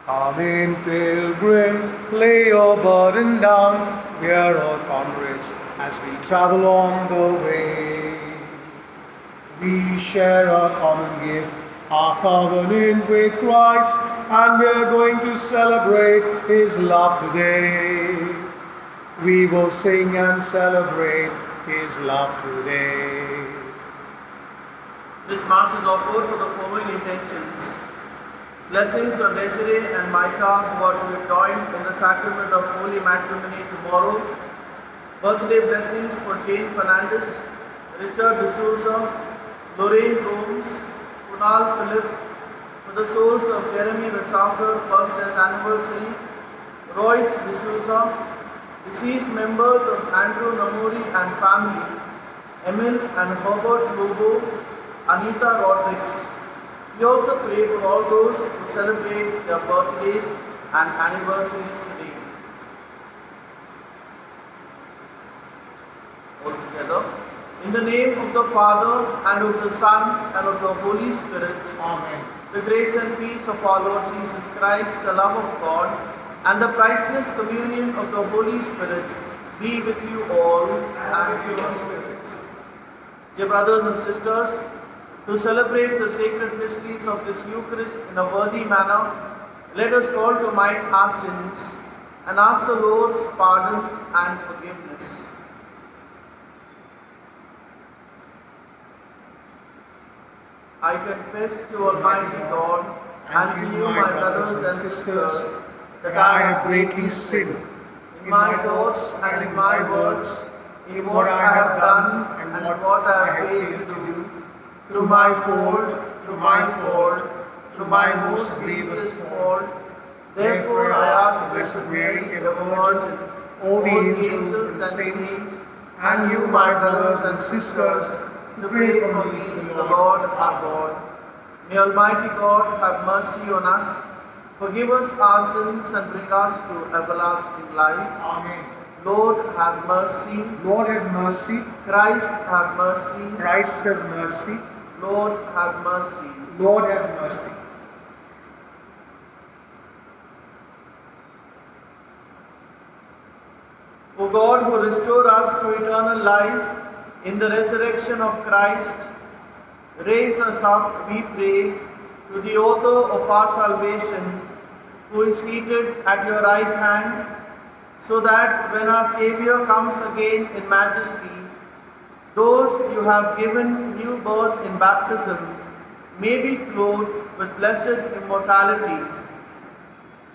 Come in, pilgrim, lay your burden down. We are all comrades as we travel on the way. We share a common gift, our covenant with Christ, and we're going to celebrate His love today. We will sing and celebrate His love today. This Mass is offered for the following intentions. Blessings on Desiree and Micah, who are to be joined in the sacrament of holy matrimony tomorrow. Birthday blessings for Jane Fernandez, Richard D'Souza, Lorraine Gomes, Kunal Philip, for the souls of Jeremy Westauker, first death anniversary, Royce D'Souza, deceased members of Andrew Namuri and family, Emil and Herbert Lobo, Anita Rodriguez. We also pray for all those who celebrate their birthdays and anniversaries today. All together. In the name of the Father, and of the Son, and of the Holy Spirit. Amen. The grace and peace of our Lord Jesus Christ, the love of God, and the priceless communion of the Holy Spirit be with you all and with your spirit. Dear brothers and sisters, to celebrate the sacred mysteries of this Eucharist in a worthy manner, let us call to mind our sins and ask the Lord's pardon and forgiveness. I confess to Almighty God and to you, my brothers and sisters, that I have greatly sinned in my thoughts and in my words, in what I have done and what I have failed to do, through my fault, through my most grievous fault. Therefore I ask the Blessed Mary, ever Virgin, All the angels and saints, and you, my brothers and sisters, to pray for me, the Lord our God. May Almighty God have mercy on us, forgive us our sins, and bring us to everlasting life. Amen. Lord, have mercy. Lord have mercy. Christ, have mercy. Christ have mercy. Lord, have mercy. Lord have mercy. O God, who restore us to eternal life in the resurrection of Christ, raise us up, we pray, to the author of our salvation, who is seated at your right hand, so that when our Saviour comes again in majesty, those you have given new birth in baptism may be clothed with blessed immortality.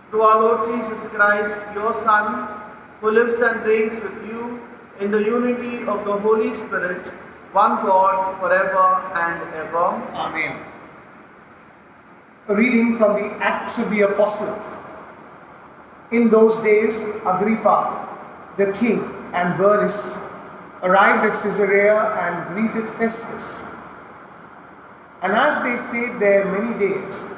Through our Lord Jesus Christ, your Son, who lives and reigns with you in the unity of the Holy Spirit, one God, forever and ever. Amen. A reading from the Acts of the Apostles. In those days, Agrippa, the king, and Bernice arrived at Caesarea and greeted Festus. And as they stayed there many days,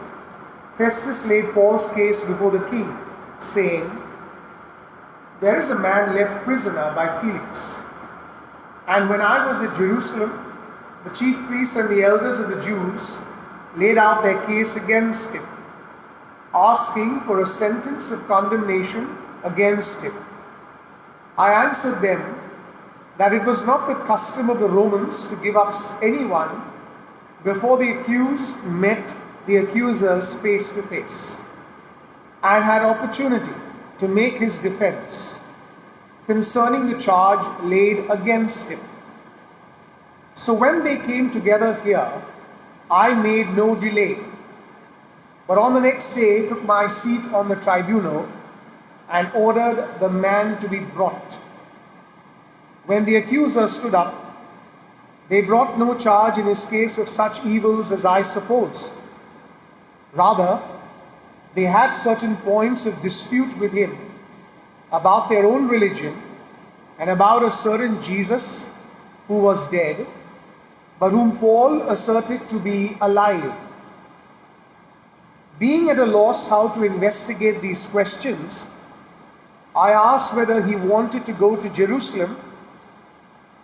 Festus laid Paul's case before the king, saying, "There is a man left prisoner by Felix. And when I was at Jerusalem, the chief priests and the elders of the Jews laid out their case against him, asking for a sentence of condemnation against him. I answered them that it was not the custom of the Romans to give up anyone before the accused met the accusers face to face and had opportunity to make his defense concerning the charge laid against him. So when they came together here, I made no delay, but on the next day took my seat on the tribunal and ordered the man to be brought. When the accuser stood up, they brought no charge in his case of such evils as I supposed. Rather, they had certain points of dispute with him about their own religion and about a certain Jesus who was dead, but whom Paul asserted to be alive. Being at a loss how to investigate these questions, I asked whether he wanted to go to Jerusalem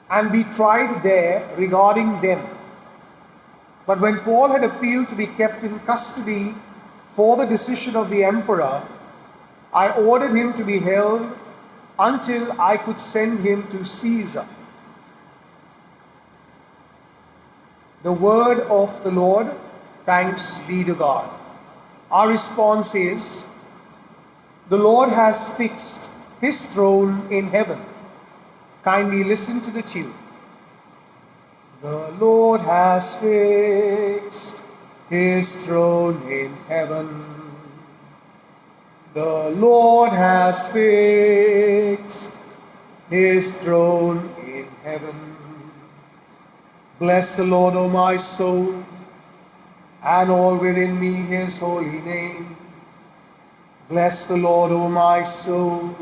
and be tried there regarding them. But when Paul had appealed to be kept in custody For the decision of the emperor, I ordered him to be held until I could send him to Caesar. The word of the Lord. Thanks be to God. Our response is, the Lord has fixed his throne in heaven. Kindly listen to the tune. The Lord has fixed his throne in heaven. The Lord has fixed his throne in heaven. Bless the Lord, O my soul, and all within me his holy name. Bless the Lord, O my soul,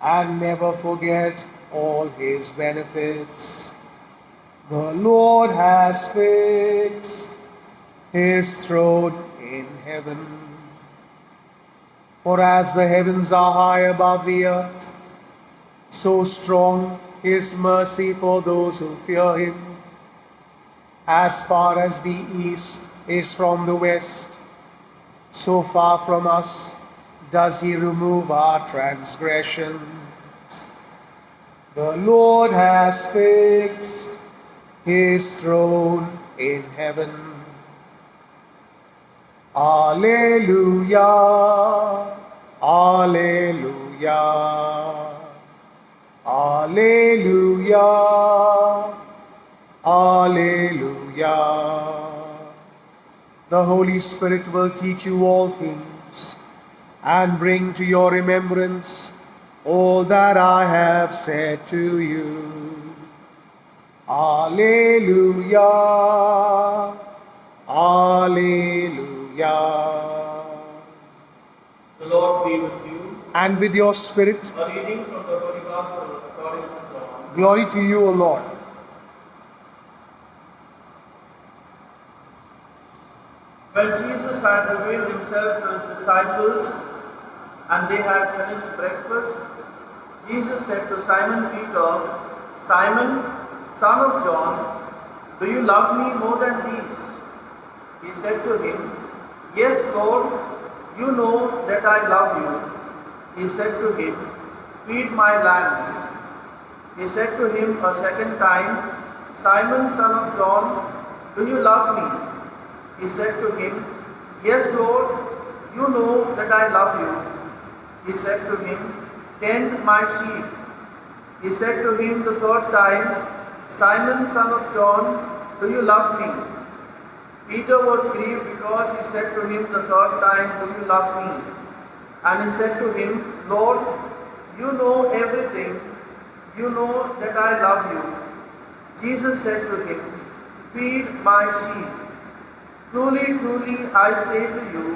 and never forget all his benefits. The Lord has fixed his throne in heaven. For as the heavens are high above the earth, so strong his mercy for those who fear him. As far as the east is from the west, so far from us does he remove our transgressions. The Lord has fixed his throne in heaven. Alleluia, alleluia, alleluia, alleluia. The Holy Spirit will teach you all things and bring to your remembrance all that I have said to you. Alleluia, alleluia. The Lord be with you. And with your spirit. A reading from the Holy Gospel according to John. Glory to you, O Lord. When Jesus had revealed himself to his disciples and they had finished breakfast, Jesus said to Simon Peter, Simon, son of John, do you love me more than these? He said to him, Yes, Lord, you know that I love you. He said to him, Feed my lambs. He said to him a second time, Simon, son of John, do you love me? He said to him, Yes, Lord, you know that I love you. He said to him, Tend my sheep. He said to him the third time, Simon, son of John, do you love me? Peter was grieved because he said to him the third time, Do you love me? And he said to him, Lord, you know everything. You know that I love you. Jesus said to him, Feed my sheep. Truly, truly, I say to you,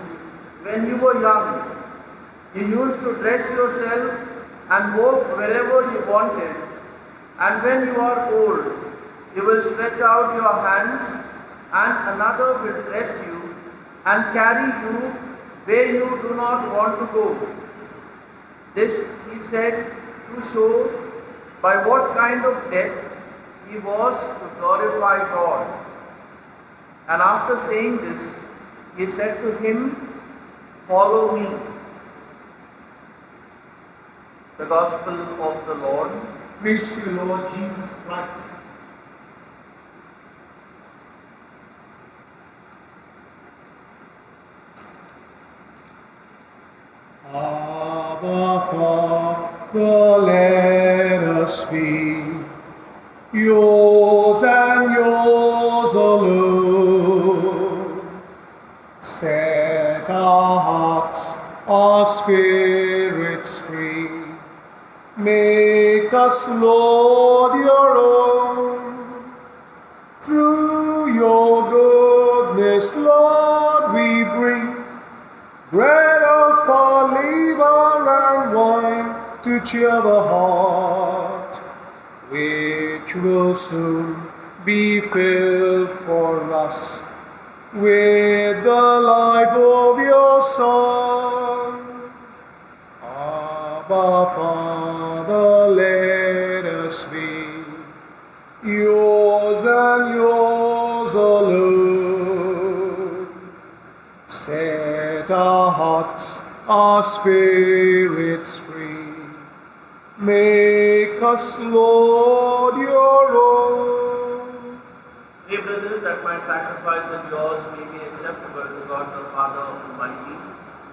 when you were young, you used to dress yourself and walk wherever you wanted. And when you are old, you will stretch out your hands, and another will dress you and carry you where you do not want to go. This he said to show by what kind of death he was to glorify God. And after saying this, he said to him, Follow me. The Gospel of the Lord. Praise to you, Lord Jesus Christ. Abba, Father, let us be yours and yours alone. Set our hearts, our spirits free. Make us, Lord, your own. Through your goodness, Lord, we bring bread of our labor and wine to cheer the heart, which will soon be filled for us with the life of your Son. Abba, Father, let us be yours and yours alone. Set our hearts, our spirits free. Make us, Lord, your own. Pray, brothers, that my sacrifice and yours may be acceptable to God the Father Almighty.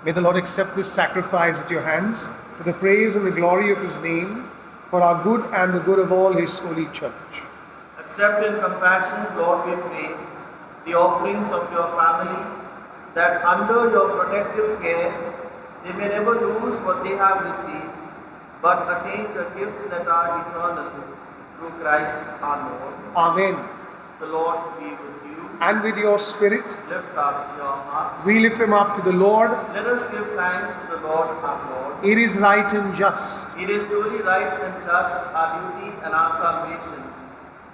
May the Lord accept this sacrifice at your hands for the praise and the glory of his name, for our good and the good of all his holy church. Accept in compassion, Lord, we pray, the offerings of your family, that under your protective care they may never lose what they have received, but attain the gifts that are eternal through Christ our Lord. Amen. The Lord be with you. And with your spirit, Lift up your hearts. we lift them up to the Lord. Let us give thanks to the Lord our Lord. It is right and just. It is truly right and just, our duty and our salvation,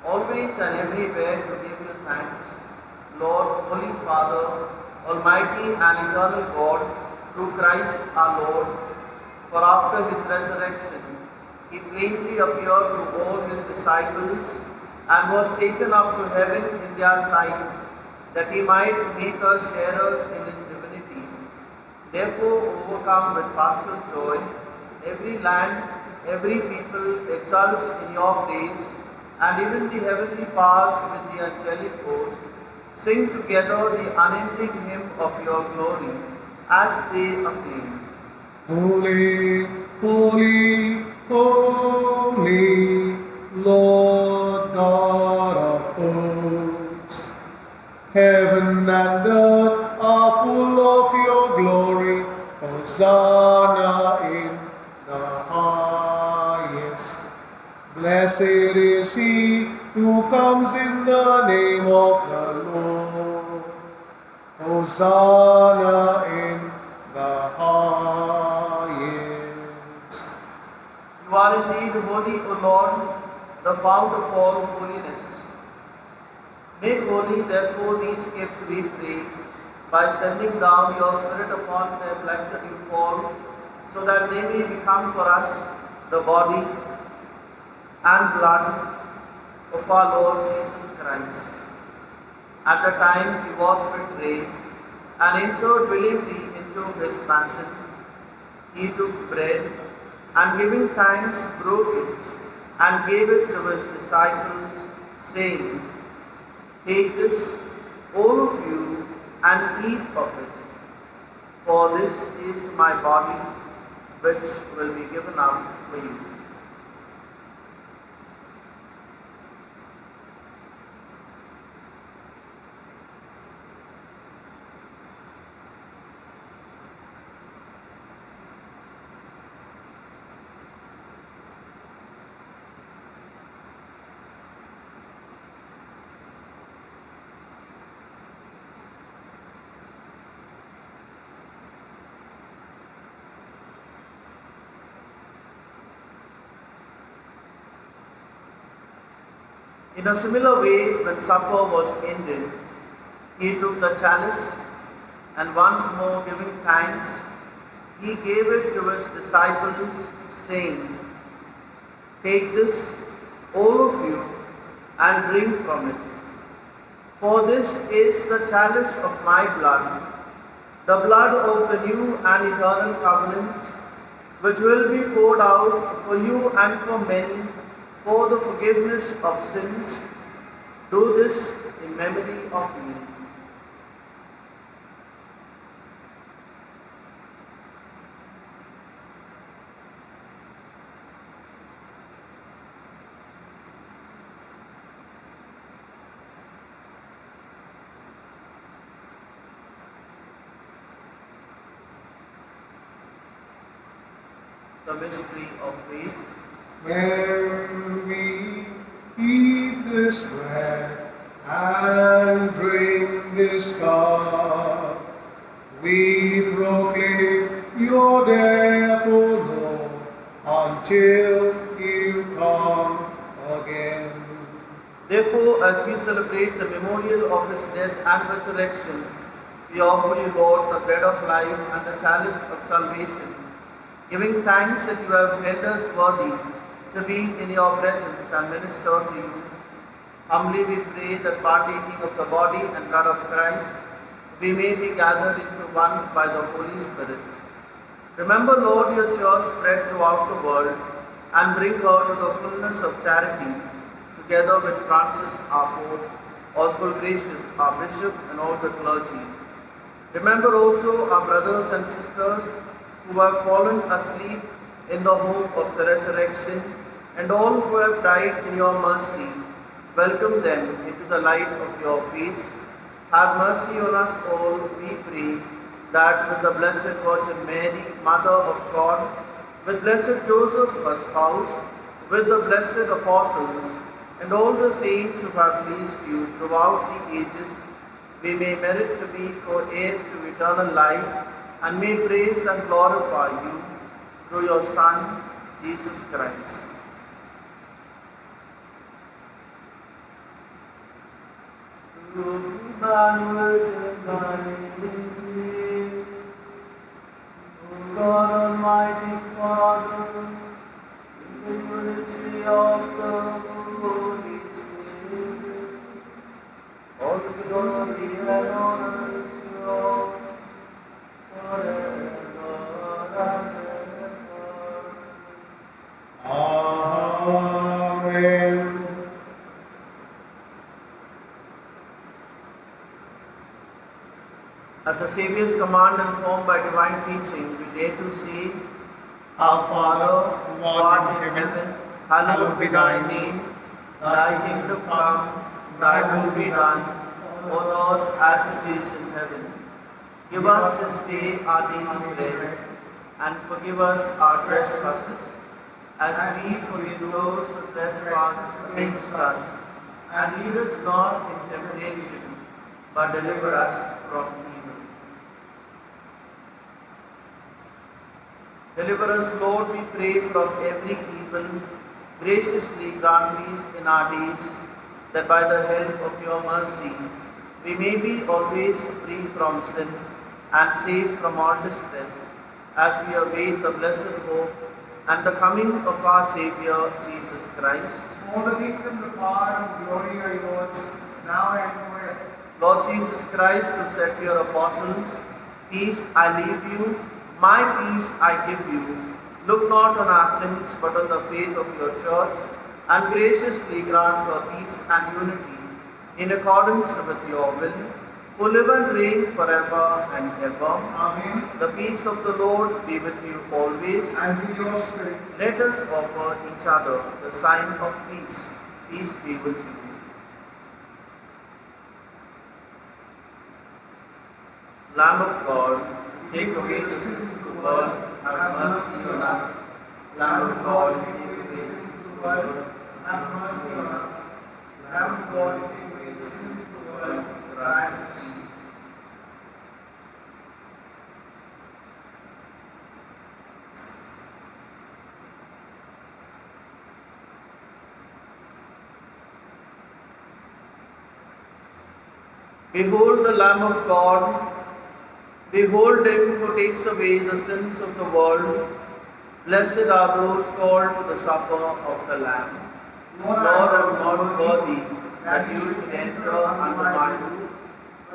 always and everywhere to give you thanks, Lord, Holy Father, Almighty and eternal God, through Christ our Lord. For after his resurrection, he plainly appeared to all his disciples and was taken up to heaven in their sight, that he might make us sharers in his divinity. Therefore, overcome with paschal joy, every land, every people exults in your praise, and even the heavenly powers with the angelic host sing together the unending hymn of your glory as they acclaim. Holy, holy, holy, Lord God of hosts. Heaven and earth are full of your glory. Hosanna in the highest. Blessed is he who comes in the name of the Lord. Hosanna in the highest. You are indeed holy, O Lord, the fount of all holiness. Make holy, therefore, these gifts, we pray, by sending down your Spirit upon them like the dew fall, so that they may become for us the body and blood of our Lord Jesus Christ. At the time he was betrayed and entered willingly into his passion, he took bread and giving thanks broke it and gave it to his disciples, saying, "Take this, all of you, and eat of it, for this is my body, which will be given up for you." In a similar way, when supper was ended, he took the chalice and once more giving thanks, he gave it to his disciples, saying, "Take this, all of you, and drink from it. For this is the chalice of my blood, the blood of the new and eternal covenant, which will be poured out for you and for many for the forgiveness of sins. Do this in memory of me." The mystery of faith. When we eat this bread and drink this cup, we proclaim your death, O Lord, until you come again. Therefore, as we celebrate the memorial of his death and resurrection, we offer you, Lord, the bread of life and the chalice of salvation, giving thanks that you have made us worthy to be in your presence and minister to you. Humbly we pray that partaking of the body and blood of Christ, we may be gathered into one by the Holy Spirit. Remember, Lord, your church spread throughout the world and bring her to the fullness of charity, together with Francis, our Pope, Oswald Gracious, our Bishop, and all the clergy. Remember also our brothers and sisters who have fallen asleep in the hope of the resurrection, and all who have died in your mercy. Welcome them into the light of your face. Have mercy on us all, we pray, that with the Blessed Virgin Mary, Mother of God, with blessed Joseph, her spouse, with the blessed apostles, and all the saints who have pleased you throughout the ages, we may merit to be co-heirs to eternal life, and may praise and glorify you through your Son, Jesus Christ. Through Emmanuel divine, O God Almighty Father, in the unity of the Holy Spirit, all the glory and honor is yours forever and ever. Amen. At the Saviour's command, informed by divine teaching, we dare to say, Our Father, who art in heaven, hallowed be thy name. Thy kingdom come, thy will be done, on earth as it is in heaven. Give us this day our daily bread, and forgive us our trespasses, as we forgive those who trespass against us. And lead us not into temptation, but deliver us from evil. Deliver us, Lord, we pray, from every evil. Graciously grant peace in our deeds, that by the help of your mercy we may be always free from sin and safe from all distress, as we await the blessed hope and the coming of our Saviour, Jesus Christ. For the kingdom, the power, and glory are yours, now and forever. Lord Jesus Christ, who said to your apostles, peace I leave you, my peace I give you. Look not on our sins, but on the faith of your church, and graciously grant her peace and unity, in accordance with your will, who live and reign forever and ever. Amen. The peace of the Lord be with you always. And with your spirit. Let us offer each other the sign of peace. Peace be with you. Lamb of God, take away the sins of the world, have mercy on us. Lamb of God, take away the sins of the world, have mercy on us. Lamb of God, take away the sins of the world, grant us peace. Behold the Lamb of God. Behold him who takes away the sins of the world. Blessed are those called to the supper of the Lamb. Lord, I am not worthy that you should enter under my roof,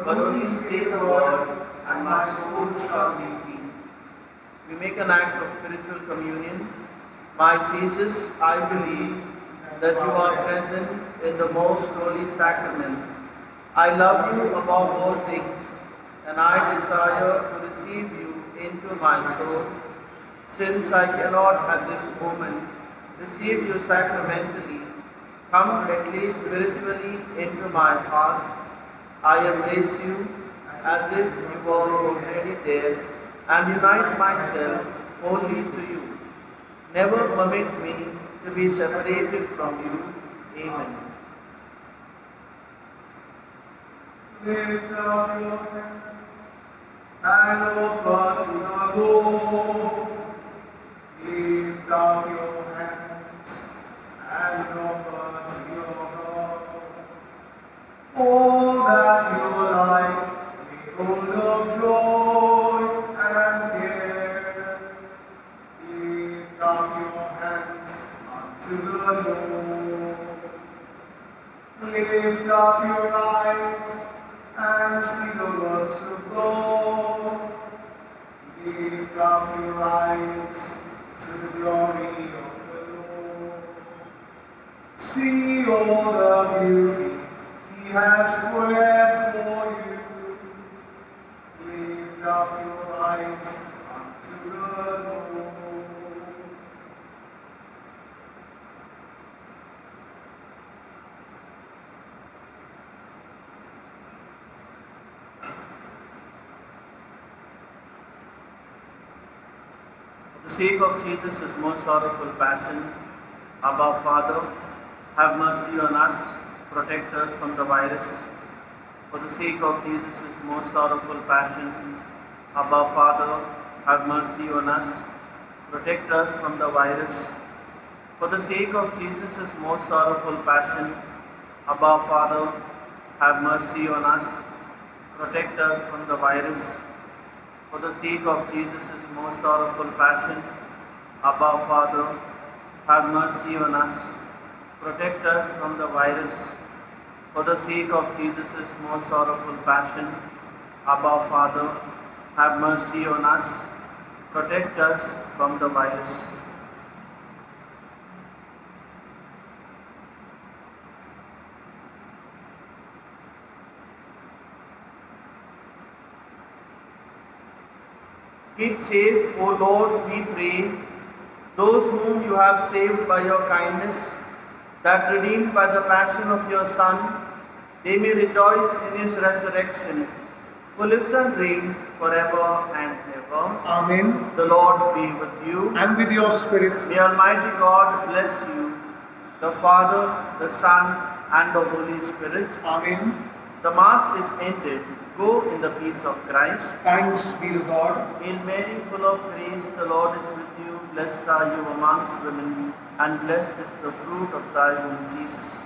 but only say the word, and my soul shall be healed. We make an act of spiritual communion. My Jesus, I believe that you are present in the most holy sacrament. I love you above all things, and I desire to receive you into my soul. Since I cannot at this moment receive you sacramentally, come at least spiritually into my heart. I embrace you as if you were already there, and unite myself wholly to you. Never permit me to be separated from you. Amen. Lift up your hands and offer to the Lord. Lift up your hands and offer to your God. All that your life may full of joy and care. Lift up your hands unto the Lord. Lift up your eyes and see the works of up your eyes unto the Lord. For the sake of Jesus' most sorrowful passion, Abba Father, have mercy on us, protect us from the virus. For the sake of Jesus' most sorrowful passion, Abba Father, have mercy on us, protect us from the virus. For the sake of Jesus' most sorrowful passion, Abba Father, have mercy on us, protect us from the virus. For the sake of Jesus' most sorrowful passion, Abba Father, have mercy on us, protect us from the virus. For the sake of Jesus' most sorrowful passion, Abba Father, have mercy on us, protect us from the virus. Keep safe, O Lord, we pray, those whom you have saved by your kindness, that redeemed by the passion of your Son, they may rejoice in his resurrection, who lives and reigns forever and ever. Amen. The Lord be with you. And with your spirit. May Almighty God bless you, the Father, the Son, and the Holy Spirit. Amen. The Mass is ended. Go in the peace of Christ. Thanks be to God. Hail Mary, full of grace, the Lord is with you. Blessed are you amongst women, and blessed is the fruit of thy womb, Jesus.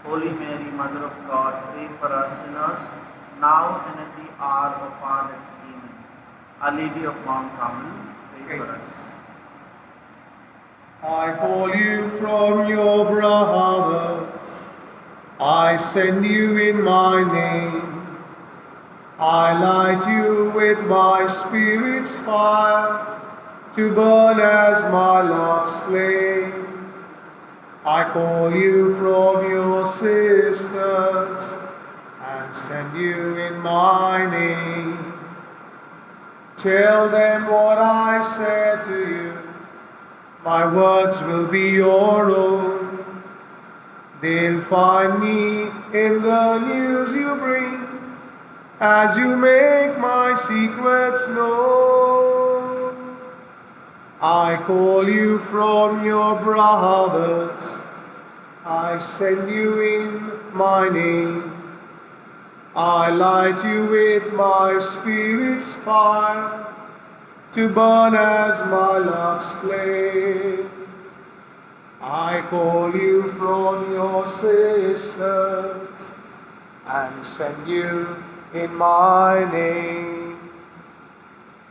Holy Mary, Mother of God, pray for us sinners, now and at the hour of our death. Amen. Our Lady of Mount Carmel, pray for us. I call you from your brothers. I send you in my name. I light you with my Spirit's fire, to burn as my love's flame. I call you from your sisters, and send you in my name. Tell them what I said to you, my words will be your own. They'll find me in the news you bring, as you make my secrets known. I call you from your brothers, I send you in my name. I light you with my Spirit's fire, to burn as my love's flame. I call you from your sisters, and send you in my name.